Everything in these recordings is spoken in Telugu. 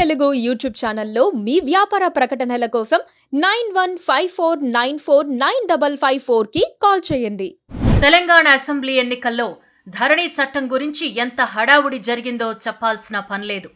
తెలుగు యూట్యూబ్ ఛానల్లో మీ వ్యాపార ప్రకటనల కోసం 9154949554 కి కాల్ చేయండి. తెలంగాణ అసెంబ్లీ ఎన్నికల్లో ధరణి చట్టం గురించి ఎంత హడావుడి జరిగిందో చెప్పాల్సిన పనిలేదు.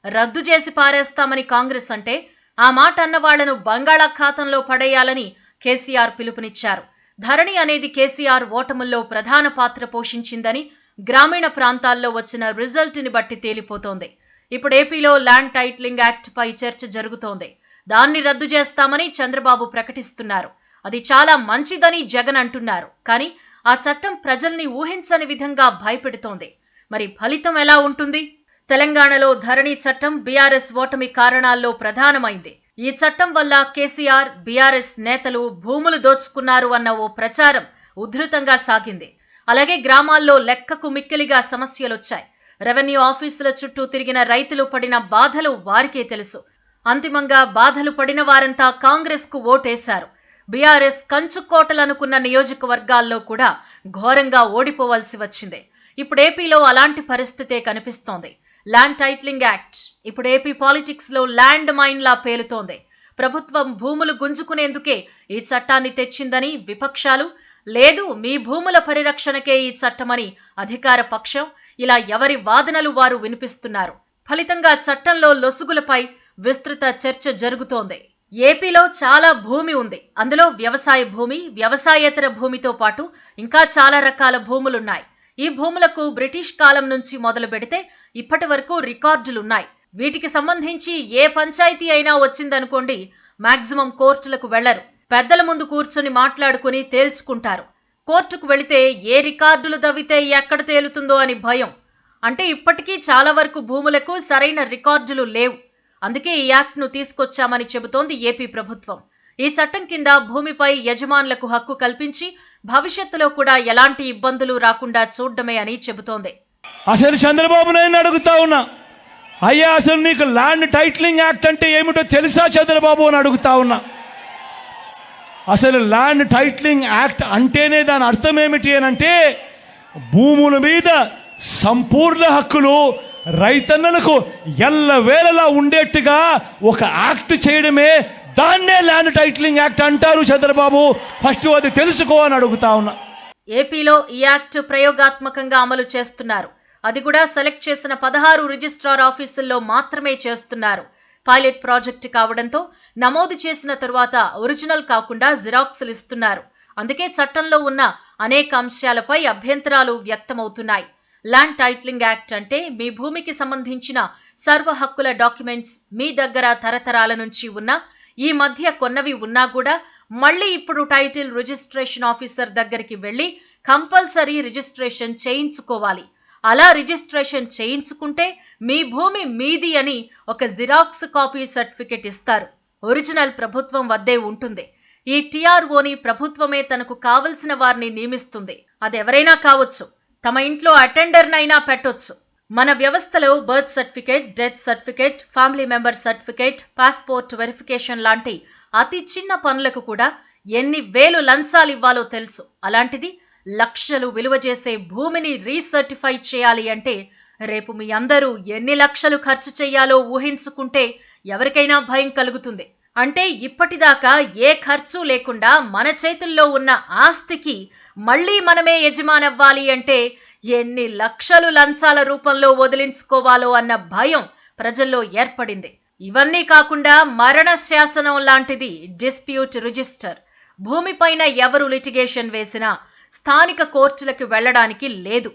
రద్దు చేసి పారేస్తామని కాంగ్రెస్ అంటే ఆ మాట అన్న వాళ్లను బంగాళాఖాతంలో పడేయాలని కేసీఆర్ పిలుపునిచ్చారు. ధరణి అనేది కేసీఆర్ ఓటముల్లో ప్రధాన పాత్ర పోషించిందని గ్రామీణ ప్రాంతాల్లో వచ్చిన రిజల్ట్ని బట్టి తేలిపోతోంది. ఇప్పుడు ఏపీలో ల్యాండ్ టైటిలింగ్ యాక్ట్ పై చర్చ జరుగుతోంది. దాన్ని రద్దు చేస్తామని చంద్రబాబు ప్రకటిస్తున్నారు. అది చాలా మంచిదని జగన్ అంటున్నారు. కానీ ఆ చట్టం ప్రజల్ని ఊహించని విధంగా భయపెడుతోంది. మరి ఫలితం ఎలా ఉంటుంది? తెలంగాణలో ధరణి చట్టం బీఆర్ఎస్ ఓటమి కారణాల్లో ప్రధానమైంది. ఈ చట్టం వల్ల కేసీఆర్, బీఆర్ఎస్ నేతలు భూములు దోచుకున్నారు అన్న ఓ ప్రచారం ఉధృతంగా సాగింది. అలాగే గ్రామాల్లో లెక్కకు మిక్కిలిగా సమస్యలొచ్చాయి. రెవెన్యూ ఆఫీసుల చుట్టూ తిరిగిన రైతులు పడిన బాధలు వారికే తెలుసు. అంతిమంగా బాధలు పడిన వారంతా కాంగ్రెస్ కు ఓటేశారు. బీఆర్ఎస్ కంచుకోటలనుకున్న నియోజకవర్గాల్లో కూడా ఘోరంగా ఓడిపోవలసి వచ్చింది. ఇప్పుడు ఏపీలో అలాంటి పరిస్థితే కనిపిస్తోంది. ల్యాండ్ టైటిలింగ్ యాక్ట్ ఇప్పుడు ఏపీ పాలిటిక్స్ లో ల్యాండ్ మైన్ లా పేలుతోంది. ప్రభుత్వం భూములు గుంజుకునేందుకే ఈ చట్టాన్ని తెచ్చిందని విపక్షాలు, లేదు మీ భూముల పరిరక్షణకే ఈ చట్టమని అధికార పక్షం, ఇలా ఎవరి వాదనలు వారు వినిపిస్తున్నారు. ఫలితంగా చట్టంలో లొసుగులపై విస్తృత చర్చ జరుగుతోంది. ఏపీలో చాలా భూమి ఉంది. అందులో వ్యవసాయ భూమి, వ్యవసాయేతర భూమితో పాటు ఇంకా చాలా రకాల భూములున్నాయి. ఈ భూములకు బ్రిటిష్ కాలం నుంచి మొదలు పెడితే ఇప్పటి వరకు రికార్డులున్నాయి. వీటికి సంబంధించి ఏ పంచాయతీ అయినా వచ్చిందనుకోండి, మాక్సిమం కోర్టులకు వెళ్లరు. పెద్దల ముందు కూర్చొని మాట్లాడుకుని తేల్చుకుంటారు. కోర్టుకు వెళితే ఏ రికార్డులు దవ్వితే ఎక్కడ తేలుతుందో అని భయం. అంటే ఇప్పటికీ చాలా వరకు భూములకు సరైన రికార్డులు లేవు. అందుకే ఈ యాక్ట్ను తీసుకొచ్చామని చెబుతోంది ఏపీ ప్రభుత్వం. ఈ చట్టం కింద భూమిపై యజమానులకు హక్కు కల్పించి భవిష్యత్తులో కూడా ఎలాంటి ఇబ్బందులు రాకుండా చూడడమే అని చెబుతోంది. అసలు చంద్రబాబు నాయుడు అడుగుతా ఉన్నా, అయ్యా అసలు నీకు ల్యాండ్ టైటిలింగ్ యాక్ట్ అంటే ఏమిటో తెలుసా చంద్రబాబు అని అడుగుతా ఉన్నా. అసలు ల్యాండ్ టైటిలింగ్ యాక్ట్ అంటేనే దాని అర్థం ఏమిటి అని అంటే, భూముల మీద సంపూర్ణ హక్కులు రైతన్నలకు ఎల్లవేళలా ఉండేట్టుగా ఒక యాక్ట్ చేయడమే, దాన్నే ల్యాండ్ టైటిలింగ్ యాక్ట్ అంటారు చంద్రబాబు. ఫస్ట్ అది తెలుసుకో అని అడుగుతా ఉన్నా. ఏపీలో ఈ యాక్ట్ ప్రయోగాత్మకంగా అమలు చేస్తున్నారు. అది కూడా సెలెక్ట్ చేసిన 16 రిజిస్ట్రార్ ఆఫీసుల్లో మాత్రమే చేస్తున్నారు. పైలట్ ప్రాజెక్ట్ కావడంతో నమోదు చేసిన తరువాత ఒరిజినల్ కాకుండా జిరాక్స్లు ఇస్తున్నారు. అందుకే చట్టంలో ఉన్న అనేక అంశాలపై అభ్యంతరాలు వ్యక్తమవుతున్నాయి. ల్యాండ్ టైటిలింగ్ యాక్ట్ అంటే మీ భూమికి సంబంధించిన సర్వ హక్కుల డాక్యుమెంట్స్ మీ దగ్గర తరతరాల నుంచి ఉన్న, ఈ మధ్య కొన్నవి ఉన్నా కూడా మళ్ళీ ఇప్పుడు టైటిల్ రిజిస్ట్రేషన్ ఆఫీసర్ దగ్గరికి వెళ్ళి కంపల్సరీ రిజిస్ట్రేషన్ చేయించుకోవాలి. అలా రిజిస్ట్రేషన్ చేయించుకుంటే మీ భూమి మీది అని ఒక జిరాక్స్ కాపీ సర్టిఫికెట్ ఇస్తారు. ఒరిజినల్ ప్రభుత్వం వద్దే ఉంటుంది. ఈ టీఆర్ఓని ప్రభుత్వమే తనకు కావలసిన వారిని నియమిస్తుంది. అదెవరైనా కావచ్చు. తమ ఇంట్లో అటెండర్నైనా పెట్టొచ్చు. మన వ్యవస్థలో birth certificate, death certificate, family member certificate, passport verification లాంటి అతి చిన్న పనులకు కూడా ఎన్ని వేలు లంచాలు ఇవ్వాలో తెలుసు. అలాంటిది లక్షలు విలువ చేసే భూమిని రీసర్టిఫై చేయాలి అంటే రేపు మీ అందరూ ఎన్ని లక్షలు ఖర్చు చేయాలో ఊహించుకుంటే ఎవరికైనా భయం కలుగుతుంది. అంటే ఇప్పటిదాకా ఏ ఖర్చు లేకుండా మన చేతుల్లో ఉన్న ఆస్తికి మళ్లీ మనమే యజమానవ్వాలి అంటే ఎన్ని లక్షలు లంచాల రూపంలో వదిలించుకోవాలో అన్న భయం ప్రజల్లో ఏర్పడింది. ఇవన్నీ కాకుండా మరణ శాసనం లాంటిది డిస్ప్యూట్ రిజిస్టర్. భూమిపైన ఎవరు లిటిగేషన్ వేసినా స్థానిక కోర్టులకు వెళ్లడానికి లేదు.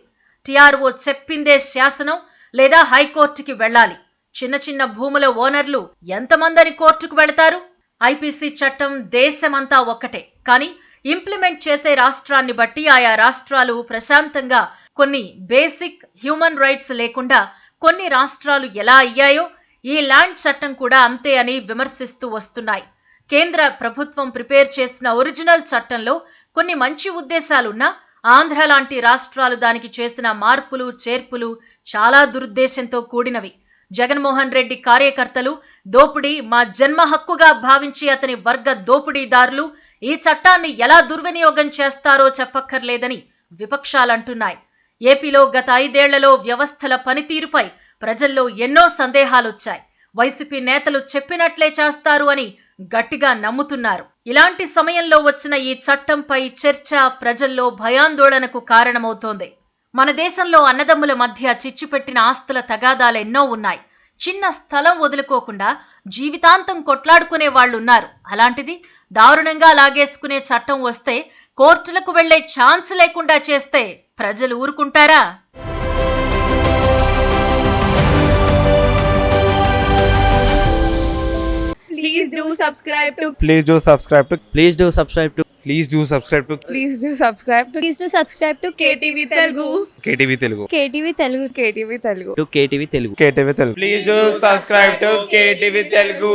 టీఆర్ఓ చెప్పిందే శాసనం లేదా హైకోర్టుకి వెళ్ళాలి. చిన్న చిన్న భూముల ఓనర్లు ఎంతమందని కోర్టుకు వెళతారు? ఐపీసీ చట్టం దేశమంతా ఒక్కటే. కానీ ఇంప్లిమెంట్ చేసే రాష్ట్రాన్ని బట్టి ఆయా రాష్ట్రాలు ప్రశాంతంగా, కొన్ని బేసిక్ హ్యూమన్ రైట్స్ లేకుండా కొన్ని రాష్ట్రాలు ఎలా అయ్యాయో ఈ ల్యాండ్ చట్టం కూడా అంతే అని విమర్శిస్తూ వస్తున్నాయి. కేంద్ర ప్రభుత్వం ప్రిపేర్ చేసిన ఒరిజినల్ చట్టంలో కొన్ని మంచి ఉద్దేశాలున్నా ఆంధ్ర లాంటి రాష్ట్రాలు దానికి చేసిన మార్పులు చేర్పులు చాలా దురుద్దేశంతో కూడినవి. జగన్మోహన్ రెడ్డి కార్యకర్తలు దోపిడీ మా జన్మ హక్కుగా భావించి అతని వర్గ దోపిడీదారులు ఈ చట్టాన్ని ఎలా దుర్వినియోగం చేస్తారో చెప్పక్కర్లేదని విపక్షాలంటున్నాయి. ఏపీలో గత 5 ఏళ్లలో వ్యవస్థల పనితీరుపై ప్రజల్లో ఎన్నో సందేహాలొచ్చాయి. వైసీపీ నేతలు చెప్పినట్లే చేస్తారు అని గట్టిగా నమ్ముతున్నారు. ఇలాంటి సమయంలో వచ్చిన ఈ చట్టంపై చర్చ ప్రజల్లో భయాందోళనకు కారణమవుతోంది. మన దేశంలో అన్నదమ్ముల మధ్య చిచ్చుపెట్టిన ఆస్తుల తగాదాలెన్నో ఉన్నాయి. చిన్న స్థలం వదులుకోకుండా జీవితాంతం కొట్లాడుకునే వాళ్ళున్నారు. అలాంటిది దారుణంగా లాగేసుకునే చట్టం వస్తే కోర్టులకు వెళ్లే ఛాన్స్ లేకుండా చేస్తే ప్రజలు ఊరుకుంటారా? Please do subscribe to Please do subscribe to Please do subscribe to Please do subscribe to Please do subscribe to Please do subscribe to KTV Telugu. KTV Telugu. KTV Telugu. KTV Telugu. KTV Telugu. KTV Telugu. Please do subscribe to KTV Telugu.